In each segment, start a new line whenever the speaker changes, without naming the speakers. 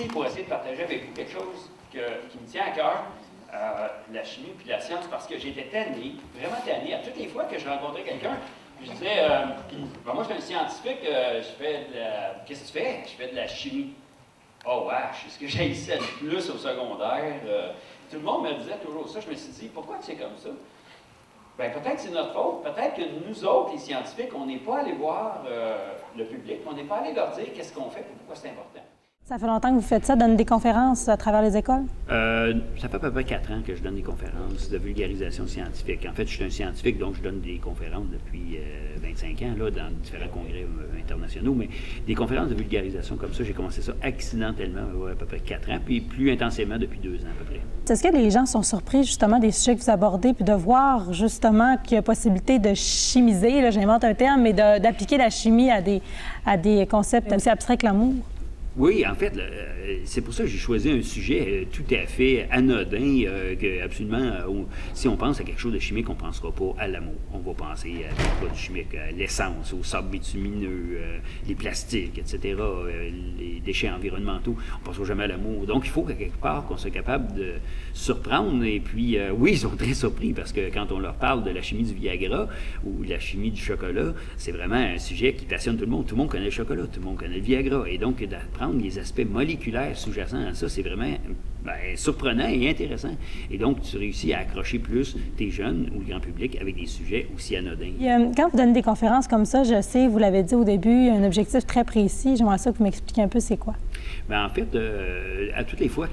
pour essayer de partager avec vous quelque chose qui me tient à cœur, la chimie puis la science, parce que j'étais tanné, vraiment tanné. À toutes les fois que je rencontrais quelqu'un, je disais, ben moi, je suis un scientifique, je fais de la... Qu'est-ce que tu fais? Je fais de la chimie. Oh, wesh, c'est ce que j'haïssais le plus au secondaire. Tout le monde me disait toujours ça. Je me suis dit, pourquoi tu es comme ça? Bien, peut-être c'est notre faute. Peut-être que nous autres, les scientifiques, on n'est pas allés voir le public, on n'est pas allés leur dire qu'est-ce qu'on fait et pourquoi c'est important.
Ça fait longtemps que vous faites ça, donner des conférences à travers les écoles?
Ça fait à peu près 4 ans que je donne des conférences de vulgarisation scientifique. En fait, je suis un scientifique, donc je donne des conférences depuis 25 ans, là, dans différents congrès internationaux, mais des conférences de vulgarisation comme ça, j'ai commencé ça accidentellement, à peu près 4 ans, puis plus intensément depuis 2 ans à peu près.
Est-ce que les gens sont surpris justement des sujets que vous abordez, puis de voir justement qu'il y a possibilité de chimiser, là, j'invente un terme, mais d'appliquer la chimie à des concepts aussi abstraits que l'amour?
Oui, en fait, c'est pour ça que j'ai choisi un sujet tout à fait anodin, que absolument, si on pense à quelque chose de chimique, on ne pensera pas à l'amour. On va penser à des produits chimiques, à l'essence, au sable bitumineux, les plastiques, etc., les déchets environnementaux. On ne pensera jamais à l'amour. Donc, il faut qu'à quelque part qu'on soit capable de surprendre. Et puis, oui, ils sont très surpris parce que quand on leur parle de la chimie du Viagra ou de la chimie du chocolat, c'est vraiment un sujet qui passionne tout le monde. Tout le monde connaît le chocolat, tout le monde connaît le Viagra. Et donc, d'apprendre les aspects moléculaires sous-jacents à ça, c'est vraiment surprenant et intéressant. Et donc, tu réussis à accrocher plus tes jeunes ou le grand public avec des sujets aussi anodins.
Quand vous donnez des conférences comme ça, je sais, vous l'avez dit au début, un objectif très précis. J'aimerais ça que vous m'expliquiez un peu c'est quoi.
Bien, en fait, à toutes les fois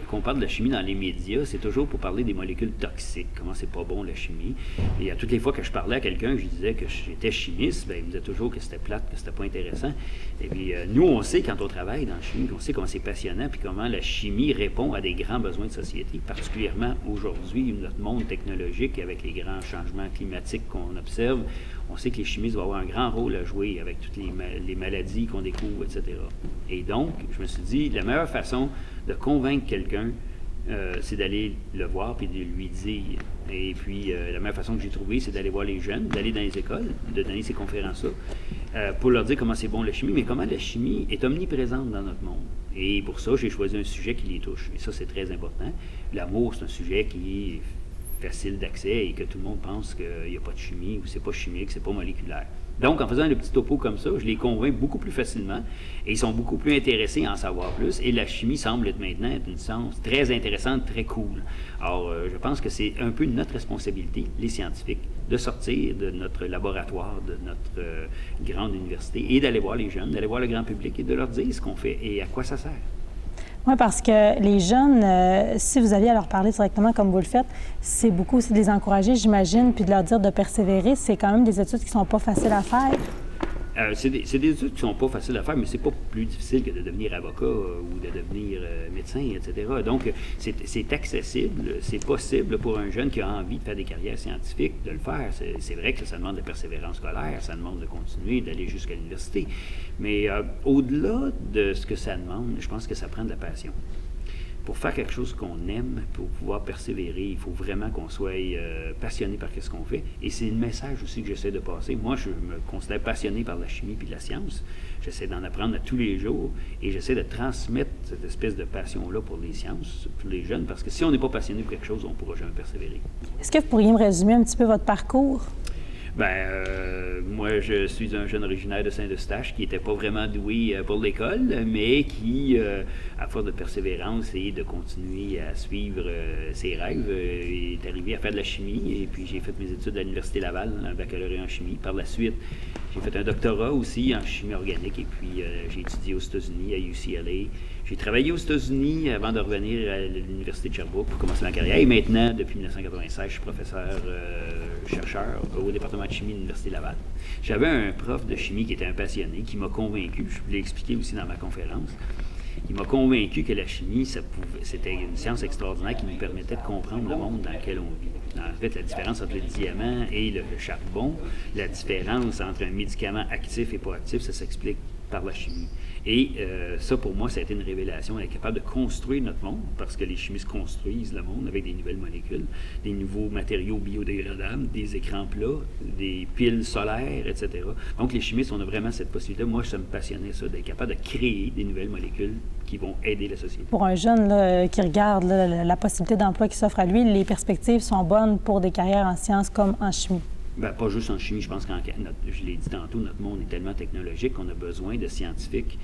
qu'on parle de la chimie dans les médias, c'est toujours pour parler des molécules toxiques, comment c'est pas bon la chimie. Et à toutes les fois que je parlais à quelqu'un, je disais que j'étais chimiste, bien, il me disait toujours que c'était plate, que c'était pas intéressant. Et puis, nous, on sait quand on travaille dans la chimie, on sait comment c'est passionnant, puis comment la chimie répond à des grands besoins de société, particulièrement aujourd'hui, notre monde technologique, avec les grands changements climatiques qu'on observe. On sait que les chimistes vont avoir un grand rôle à jouer avec toutes les maladies qu'on découvre, etc. Et donc, je me suis dit, la meilleure façon de convaincre quelqu'un, c'est d'aller le voir puis de lui dire. Et puis, la meilleure façon que j'ai trouvée, c'est d'aller voir les jeunes, d'aller dans les écoles, de donner ces conférences-là, pour leur dire comment c'est bon la chimie, mais comment la chimie est omniprésente dans notre monde. Et pour ça, j'ai choisi un sujet qui les touche. Et ça, c'est très important. L'amour, c'est un sujet qui est facile d'accès et que tout le monde pense qu'il n'y a pas de chimie ou c'est pas chimique, c'est pas moléculaire. Donc, en faisant le petit topo comme ça, je les convainc beaucoup plus facilement et ils sont beaucoup plus intéressés à en savoir plus. Et la chimie semble être maintenant une science très intéressante, très cool. Alors, je pense que c'est un peu notre responsabilité, les scientifiques, de sortir de notre laboratoire, de notre grande université et d'aller voir les jeunes, d'aller voir le grand public et de leur dire ce qu'on fait et à quoi ça sert.
Oui, parce que les jeunes, si vous aviez à leur parler directement comme vous le faites, c'est beaucoup aussi de les encourager, j'imagine, puis de leur dire de persévérer. C'est quand même des études qui ne sont pas faciles à faire.
C'est des études qui ne sont pas faciles à faire, mais c'est pas plus difficile que de devenir avocat ou de devenir médecin, etc. Donc, c'est accessible, c'est possible pour un jeune qui a envie de faire des carrières scientifiques de le faire. C'est vrai que ça demande de persévérance scolaire, ça demande de continuer, d'aller jusqu'à l'université. Mais au-delà de ce que ça demande, je pense que ça prend de la passion. Pour faire quelque chose qu'on aime, pour pouvoir persévérer, il faut vraiment qu'on soit passionné par ce qu'on fait. Et c'est le message aussi que j'essaie de passer. Moi, je me considère passionné par la chimie puis la science. J'essaie d'en apprendre à tous les jours et j'essaie de transmettre cette espèce de passion-là pour les sciences, pour les jeunes, parce que si on n'est pas passionné pour quelque chose, on ne pourra jamais persévérer.
Est-ce que vous pourriez me résumer un petit peu votre parcours?
Bien, moi, je suis un jeune originaire de Saint-Eustache qui n'était pas vraiment doué pour l'école, mais qui, à force de persévérance et de continuer à suivre ses rêves, est arrivé à faire de la chimie. Et puis, j'ai fait mes études à l'Université Laval, un baccalauréat en chimie. Par la suite, j'ai fait un doctorat aussi en chimie organique. Et puis, j'ai étudié aux États-Unis, à UCLA. J'ai travaillé aux États-Unis avant de revenir à l'Université de Sherbrooke pour commencer ma carrière. Et maintenant, depuis 1996, je suis professeur-chercheur au département de chimie de l'Université Laval. J'avais un prof de chimie qui était un passionné, qui m'a convaincu, je vous l'ai expliqué aussi dans ma conférence, il m'a convaincu que la chimie, c'était une science extraordinaire qui nous permettait de comprendre le monde dans lequel on vit. En fait, la différence entre le diamant et le charbon, la différence entre un médicament actif et pas actif, ça s'explique par la chimie. Et ça, pour moi, ça a été une révélation. On est capable de construire notre monde, parce que les chimistes construisent le monde avec des nouvelles molécules, des nouveaux matériaux biodégradables, des écrans plats, des piles solaires, etc. Donc, les chimistes, on a vraiment cette possibilité. Moi, ça me passionnait, ça, d'être capable de créer des nouvelles molécules qui vont aider la société.
Pour un jeune là, qui regarde là, la possibilité d'emploi qui s'offre à lui, les perspectives sont bonnes pour des carrières en sciences comme en chimie.
Bien, pas juste en chimie, je pense je l'ai dit tantôt, notre monde est tellement technologique qu'on a besoin de scientifiques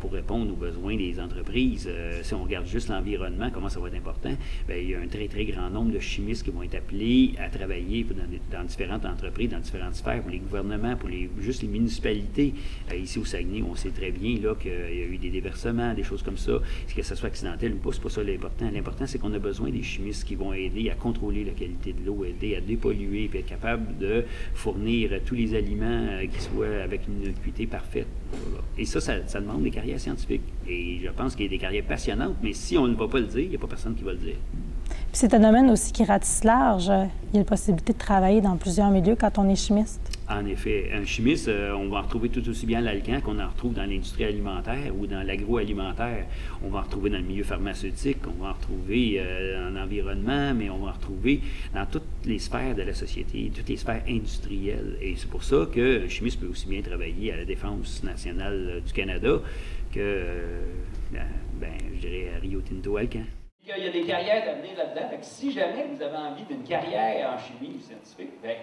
pour répondre aux besoins des entreprises. Si on regarde juste l'environnement, comment ça va être important, bien, il y a un très, très grand nombre de chimistes qui vont être appelés à travailler dans différentes entreprises, dans différentes sphères, pour les gouvernements, pour juste les municipalités. Ici au Saguenay, on sait très bien là, qu'il y a eu des déversements, des choses comme ça. Que ça soit accidentel ou pas, c'est pas ça l'important. L'important, c'est qu'on a besoin des chimistes qui vont aider à contrôler la qualité de l'eau, aider à dépolluer, puis être capable de fournir tous les aliments qui soient avec une acuité parfaite. Voilà. Et ça demande des carrières scientifiques. Et je pense qu'il y a des carrières passionnantes, mais si on ne va pas le dire, il n'y a pas personne qui va le dire.
Puis c'est un domaine aussi qui ratisse large. Il y a la possibilité de travailler dans plusieurs milieux quand on est chimiste.
En effet, un chimiste, on va en retrouver tout aussi bien à l'Alcan qu'on en retrouve dans l'industrie alimentaire ou dans l'agroalimentaire. On va en retrouver dans le milieu pharmaceutique, on va en retrouver en environnement, mais on va en retrouver dans toutes les sphères de la société, toutes les sphères industrielles. Et c'est pour ça qu'un chimiste peut aussi bien travailler à la Défense nationale du Canada que, je dirais, à Rio Tinto Alcan.
Il y a des carrières d'avenir là-dedans. Fait que si jamais vous avez envie d'une carrière en chimie scientifique, bien,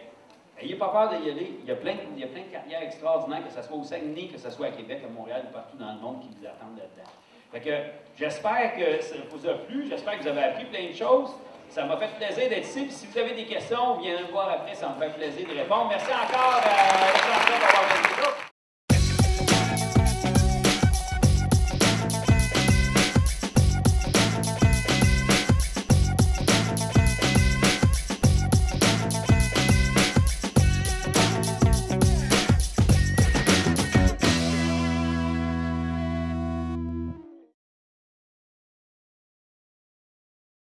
n'ayez pas peur d'y aller. Il y a plein de carrières extraordinaires, que ce soit au Saguenay, que ce soit à Québec, à Montréal ou partout dans le monde qui vous attendent là-dedans. Fait que j'espère que ça vous a plu, j'espère que vous avez appris plein de choses. Ça m'a fait plaisir d'être ici. Puis si vous avez des questions, venez me voir après, ça me fait plaisir de répondre. Merci encore à Alexandra d'avoir été là.